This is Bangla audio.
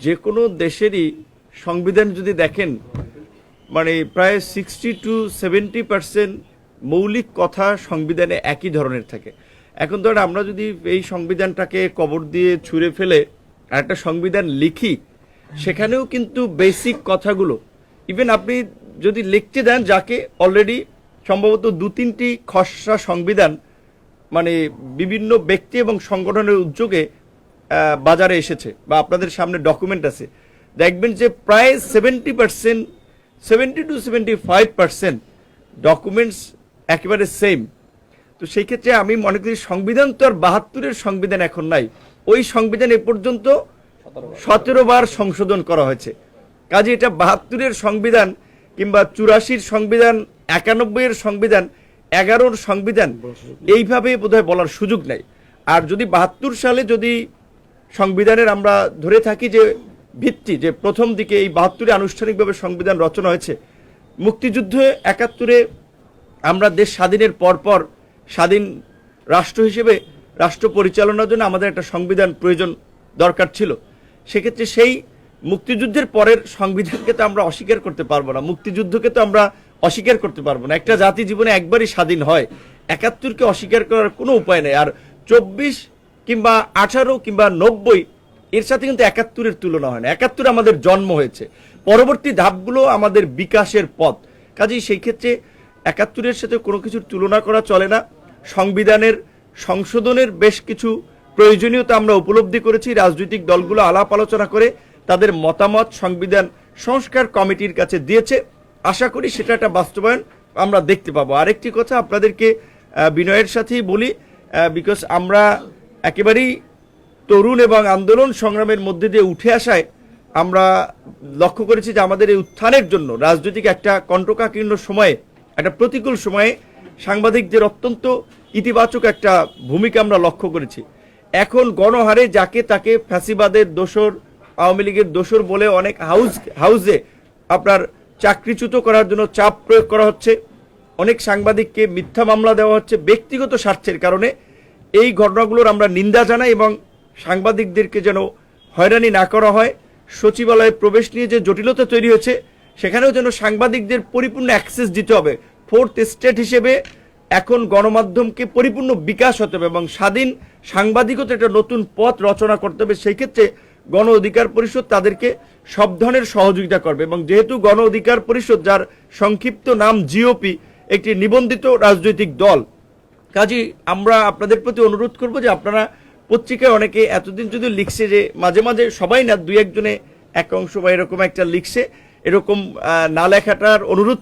যে কোনো দেশেরই সংবিধান যদি দেখেন মানে প্রায় 60-70% মৌলিক কথা সংবিধানে একই ধরনের থাকে। এখন ধরেন আমরা যদি এই সংবিধানটাকে কবর দিয়ে ছুঁড়ে ফেলে আর একটা সংবিধান লিখি, সেখানেও কিন্তু বেসিক কথাগুলো ইভেন আপনি যদি লিখতে দেন যাকে অলরেডি সম্ভবত 2-3টি খসড়া সংবিধান মানে বিভিন্ন ব্যক্তি এবং সংগঠনের উদ্যোগে বাজারে এসেছে বা আপনাদের সামনে ডকুমেন্ট আছে, দেখবেন যে প্রায় 70% ডকুমেন্টস একেবারে সেম। তো সেই ক্ষেত্রে আমি মনে করি সংবিধান তো আর 72-এর সংবিধান এখন নাই, ওই সংবিধান এ পর্যন্ত 17 বার সংশোধন করা হয়েছে। কাজে এটা 72-এর সংবিধান কিংবা 84-র সংবিধান, 91-এর সংবিধান, 11-র সংবিধান এইভাবে বোধহয় বলার সুযোগ নাই। আর যদি 72 সালে যদি সংবিধানের আমরা ধরে থাকি যে ভিত্তি, যে প্রথম দিকে এই 72-এ আনুষ্ঠানিকভাবে সংবিধান রচনা হয়েছে, মুক্তিযুদ্ধে 71-এ আমরা দেশ স্বাধীনের পরপর স্বাধীন রাষ্ট্র হিসেবে রাষ্ট্র পরিচালনার জন্য আমাদের একটা সংবিধান প্রয়োজন দরকার ছিল। সেক্ষেত্রে সেই মুক্তিযুদ্ধের পরের সংবিধানকে তো আমরা অস্বীকার করতে পারবো না, মুক্তিযুদ্ধকে তো আমরা অস্বীকার করতে পারবো না। একটা জাতি জীবনে একবারই স্বাধীন হয়, 71-কে অস্বীকার করার কোনো উপায় নেই। আর 24 কিংবা 18 কিংবা 90 এর সাথে কিন্তু 71-এর তুলনা হয় না। 71 আমাদের জন্ম হয়েছে, পরবর্তী ধাপগুলো আমাদের বিকাশের পথ। কাজেই সেই ক্ষেত্রে 71-এর সাথে কোনো কিছুর তুলনা করা চলে না। সংবিধানের সংশোধনের বেশ কিছু প্রয়োজনীয়তা আমরা উপলব্ধি করেছি, রাজনৈতিক দলগুলো আলাপ আলোচনা করে তাদের মতামত সংবিধান সংস্কার কমিটির কাছে দিয়েছে। আশা করি সেটা একটা বাস্তবায়ন আমরা দেখতে পাবো। আরেকটি কথা আপনাদেরকে বিনয়ের সাথেই বলি, বিকজ আমরা একেবারেই তরুণ এবং আন্দোলন সংগ্রামের মধ্যে দিয়ে উঠে আসায় আমরা লক্ষ্য করেছি যে আমাদের এই উত্থানের জন্য রাজনৈতিক একটা কণ্টকাকীর্ণ সময়ে, একটা প্রতিকূল সময়ে সাংবাদিকদের অত্যন্ত ইতিবাচক একটা ভূমিকা আমরা লক্ষ্য করেছি। এখন গণহারে যাকে তাকে ফ্যাসিবাদের দোসর, আওয়ামী লীগের দোসর বলে অনেক হাউসে আপনার চাকরিচ্যুত করার জন্য চাপ প্রয়োগ করা হচ্ছে, অনেক সাংবাদিককে মিথ্যা মামলা দেওয়া হচ্ছে ব্যক্তিগত স্বার্থের কারণে। এই ঘটনাগুলোর আমরা নিন্দা জানাই এবং সাংবাদিকদেরকে যেন হয়রানি না করা হয়। সচিবালয়ে প্রবেশ নিয়ে যে জটিলতা তৈরি হয়েছে, সেখানেও যেন সাংবাদিকদের পরিপূর্ণ অ্যাক্সেস দিতে হবে। 4th স্টেট হিসেবে এখন গণমাধ্যমকে পরিপূর্ণ বিকাশ হতে হবে এবং স্বাধীন সাংবাদিকতা একটা নতুন পথ রচনা করতে হবে। সেই ক্ষেত্রে গণ অধিকার পরিষদ তাদেরকে সব ধরনের সহযোগিতা করবে। এবং যেহেতু গণ অধিকার পরিষদ, যার সংক্ষিপ্ত নাম জিওপি, একটি নিবন্ধিত রাজনৈতিক দল, কাজেই আমরা আপনাদের প্রতি অনুরোধ করব যে আপনারা পত্রিকায় অনেকে এতদিন যদি লিখছে যে মাঝে মাঝে, সবাই না, 2-1 জনে এক অংশ বা এরকম একটা লিখছে, এরকম না লেখাটার অনুরোধ